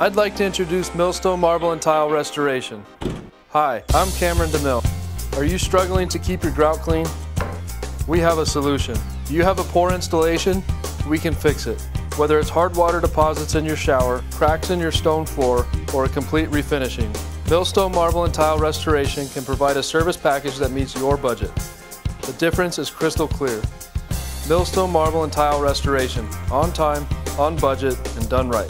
I'd like to introduce MilleStone Marble and Tile Restoration. Hi, I'm Cameron DeMille. Are you struggling to keep your grout clean? We have a solution. Do you have a poor installation? We can fix it. Whether it's hard water deposits in your shower, cracks in your stone floor, or a complete refinishing, MilleStone Marble and Tile Restoration can provide a service package that meets your budget. The difference is crystal clear. MilleStone Marble and Tile Restoration, on time, on budget, and done right.